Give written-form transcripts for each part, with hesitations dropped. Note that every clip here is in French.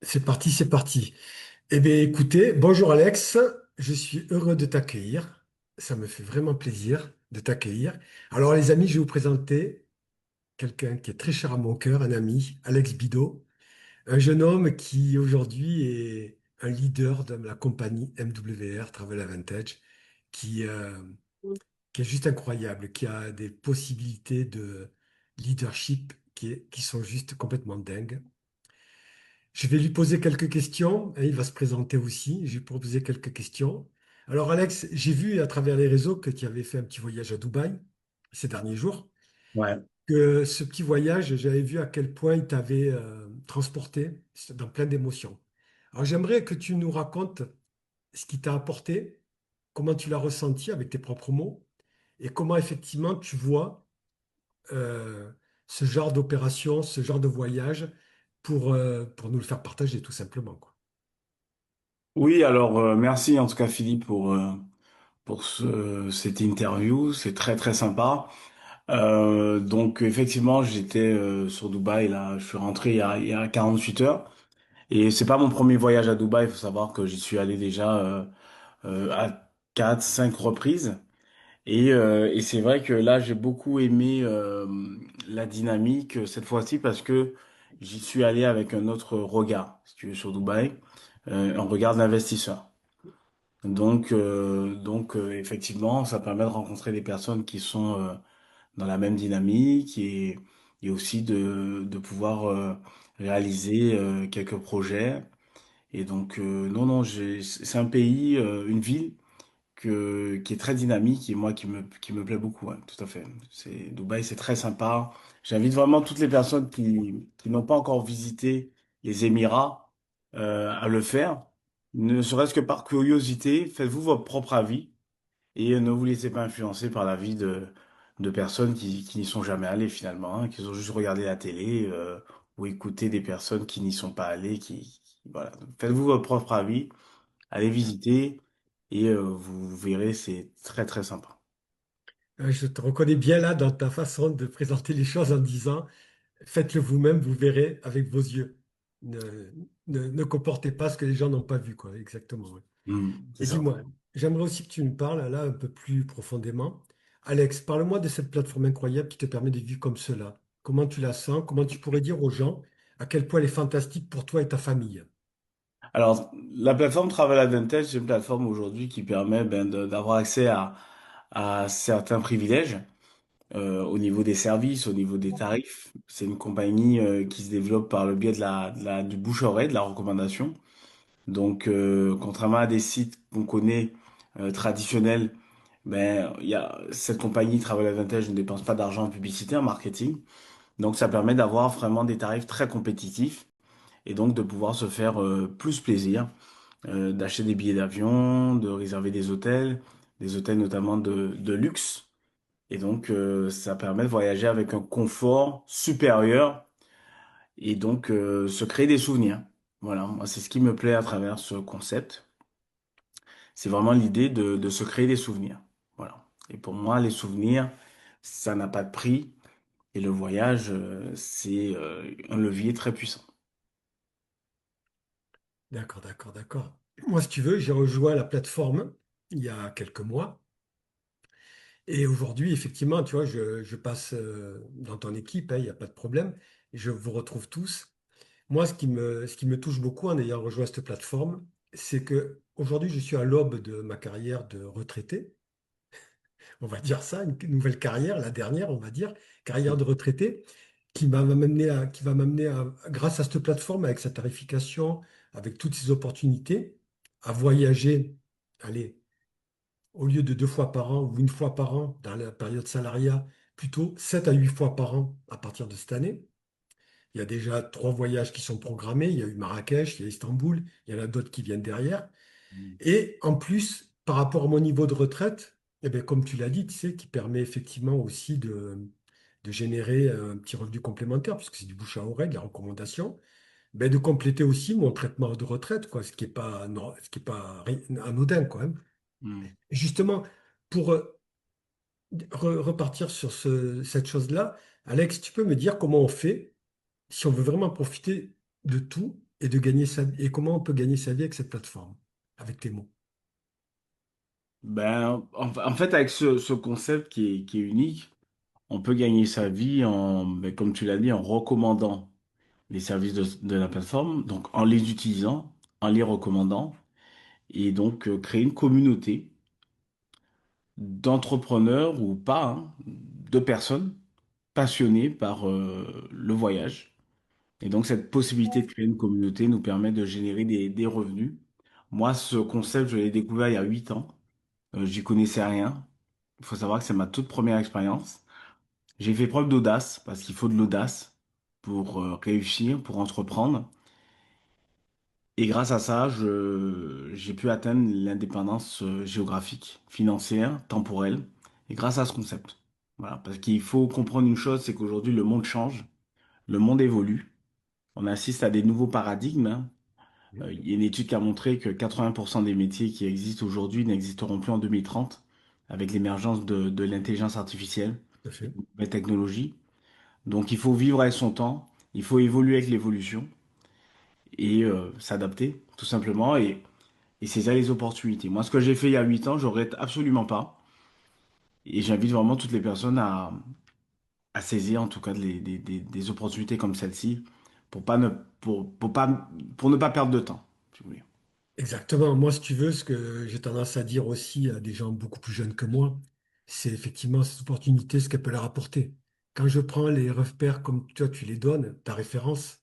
C'est parti, c'est parti. Eh bien, écoutez, bonjour Alex, je suis heureux de t'accueillir. Ça me fait vraiment plaisir de t'accueillir. Alors, les amis, je vais vous présenter quelqu'un qui est très cher à mon cœur, un ami, Alex Bidot, un jeune homme qui aujourd'hui est un leader de la compagnie MWR Travel Advantage, qui, euh, qui est juste incroyable, qui a des possibilités de leadership qui sont juste complètement dingues. Je vais lui poser quelques questions et il va se présenter aussi. Je vais lui poser quelques questions. Alors Alex, j'ai vu à travers les réseaux que tu avais fait un petit voyage à Dubaï ces derniers jours. Ouais. Que ce petit voyage, j'avais vu à quel point il t'avait transporté dans plein d'émotions. Alors j'aimerais que tu nous racontes ce qui t'a apporté, comment tu l'as ressenti avec tes propres mots et comment effectivement tu vois euh, ce genre d'opération, ce genre de voyage pour nous le faire partager tout simplement, quoi. Oui, alors merci en tout cas Philippe pour cette interview, c'est très très sympa. Donc effectivement j'étais sur Dubaï là, je suis rentré il y a 48 heures et c'est pas mon premier voyage à Dubaï, il faut savoir que j'y suis allé déjà à 4, 5 reprises et c'est vrai que là j'ai beaucoup aimé la dynamique cette fois-ci parce que j'y suis allé avec un autre regard, si tu veux, sur Dubaï, un regard d'investisseur. Donc, effectivement, ça permet de rencontrer des personnes qui sont dans la même dynamique et aussi de pouvoir réaliser quelques projets. Et donc, non, non, c'est un pays, une ville qui est très dynamique et moi qui me plaît beaucoup, ouais, tout à fait. Dubaï, c'est très sympa. J'invite vraiment toutes les personnes qui n'ont pas encore visité les Émirats à le faire. Ne serait-ce que par curiosité, faites-vous votre propre avis et ne vous laissez pas influencer par l'avis de personnes qui n'y sont jamais allées finalement, hein, qui ont juste regardé la télé ou écouté des personnes qui n'y sont pas allées. Voilà. Donc, faites-vous votre propre avis. Allez visiter et vous verrez, c'est très très sympa. Je te reconnais bien là dans ta façon de présenter les choses en disant faites-le vous-même, vous verrez avec vos yeux. Ne, ne comportez pas ce que les gens n'ont pas vu, quoi. Exactement. Ouais. C'est Et ça. dis-moi, j'aimerais aussi que tu me parles là un peu plus profondément. Alex, parle-moi de cette plateforme incroyable qui te permet de vivre comme cela. Comment tu la sens? Comment tu pourrais dire aux gens à quel point elle est fantastique pour toi et ta famille? Alors, la plateforme Travel Advantage, c'est une plateforme aujourd'hui qui permet d'avoir accès à certains privilèges au niveau des services, au niveau des tarifs. C'est une compagnie qui se développe par le biais du bouche-oreille, de la recommandation. Donc, contrairement à des sites qu'on connaît traditionnels, cette compagnie Travel Advantage ne dépense pas d'argent en publicité, en marketing. Donc, ça permet d'avoir vraiment des tarifs très compétitifs et donc de pouvoir se faire plus plaisir, d'acheter des billets d'avion, de réserver des hôtels notamment de luxe. Et donc, ça permet de voyager avec un confort supérieur et donc se créer des souvenirs. Voilà, moi, c'est ce qui me plaît à travers ce concept. C'est vraiment l'idée de se créer des souvenirs. Voilà. Et pour moi, les souvenirs, ça n'a pas de prix. Et le voyage, c'est un levier très puissant. D'accord, d'accord, d'accord. Moi, si tu veux, j'ai rejoint la plateforme il y a quelques mois. Et aujourd'hui, effectivement, tu vois, je passe dans ton équipe, hein, il n'y a pas de problème. Je vous retrouve tous. Moi, ce qui me touche beaucoup en ayant rejoint cette plateforme, c'est que aujourd'hui, je suis à l'aube de ma carrière de retraité. On va dire ça, une nouvelle carrière, la dernière, on va dire, carrière de retraité, qui va m'amener grâce à cette plateforme, avec sa tarification, avec toutes ces opportunités, à voyager, allez, au lieu de 2 fois par an ou 1 fois par an dans la période salariat, plutôt 7 à 8 fois par an à partir de cette année. Il y a déjà 3 voyages qui sont programmés. Il y a eu Marrakech, il y a Istanbul, il y en a d'autres qui viennent derrière. Mm. Et en plus, par rapport à mon niveau de retraite, eh bien, comme tu l'as dit, tu sais, qui permet effectivement aussi de générer un petit revenu complémentaire, puisque c'est du bouche à oreille, de la recommandation, ben, de compléter aussi mon traitement de retraite, quoi, ce qui n'est pas, non, ce qui est pas anodin, quand même. Mm. Et justement, pour repartir sur cette chose-là, Alex, tu peux me dire comment on fait si on veut vraiment profiter de tout et de gagner sa vie. Et comment on peut gagner sa vie avec cette plateforme, avec tes mots. Ben, en fait, avec ce concept qui est unique, on peut gagner sa vie ben, comme tu l'as dit, en recommandant les services de la plateforme, donc en les utilisant, en les recommandant, et donc créer une communauté d'entrepreneurs ou pas, hein, de personnes passionnées par le voyage. Et donc cette possibilité de créer une communauté nous permet de générer des revenus. Moi, ce concept, je l'ai découvert il y a 8 ans. J'y connaissais rien. Il faut savoir que c'est ma toute première expérience. J'ai fait preuve d'audace, parce qu'il faut de l'audace pour réussir, pour entreprendre. Et grâce à ça, j'ai pu atteindre l'indépendance géographique, financière, temporelle, et grâce à ce concept. Voilà, parce qu'il faut comprendre une chose, c'est qu'aujourd'hui, le monde change, le monde évolue. On assiste à des nouveaux paradigmes, hein. Oui, Il y a une étude qui a montré que 80% des métiers qui existent aujourd'hui n'existeront plus en 2030, avec l'émergence de l'intelligence artificielle, tout à des fait. nouvelles technologies. Donc il faut vivre avec son temps, il faut évoluer avec l'évolution et s'adapter, tout simplement, et saisir les opportunités. Moi, ce que j'ai fait il y a 8 ans, je regrette absolument pas. Et j'invite vraiment toutes les personnes à saisir, en tout cas, des opportunités comme celle-ci pour pas ne, pour ne pas perdre de temps, si vous voulez. Exactement. Moi, si tu veux, ce que j'ai tendance à dire aussi à des gens beaucoup plus jeunes que moi, c'est effectivement cette opportunité, ce qu'elle peut leur apporter. Quand je prends les repères comme toi, tu les donnes, ta référence,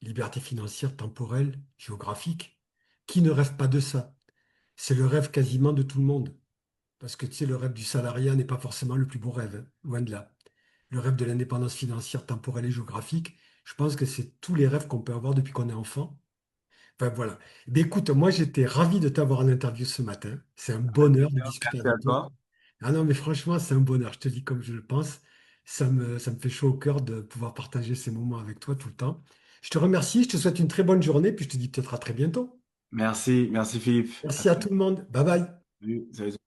liberté financière, temporelle, géographique, qui ne rêve pas de ça? C'est le rêve quasiment de tout le monde. Parce que tu sais, le rêve du salariat n'est pas forcément le plus beau rêve, hein, loin de là. Le rêve de l'indépendance financière, temporelle et géographique, je pense que c'est tous les rêves qu'on peut avoir depuis qu'on est enfant. Enfin voilà. Ben, écoute, moi j'étais ravi de t'avoir en interview ce matin. C'est un bonheur de discuter Merci à avec toi. toi. Ah non, mais franchement, c'est un bonheur. Je te dis comme je le pense. Ça me fait chaud au cœur de pouvoir partager ces moments avec toi tout le temps. Je te remercie, je te souhaite une très bonne journée, puis je te dis peut-être à très bientôt. Merci, merci Philippe. À Merci à très tout le monde. Bye bye. bientôt. Salut.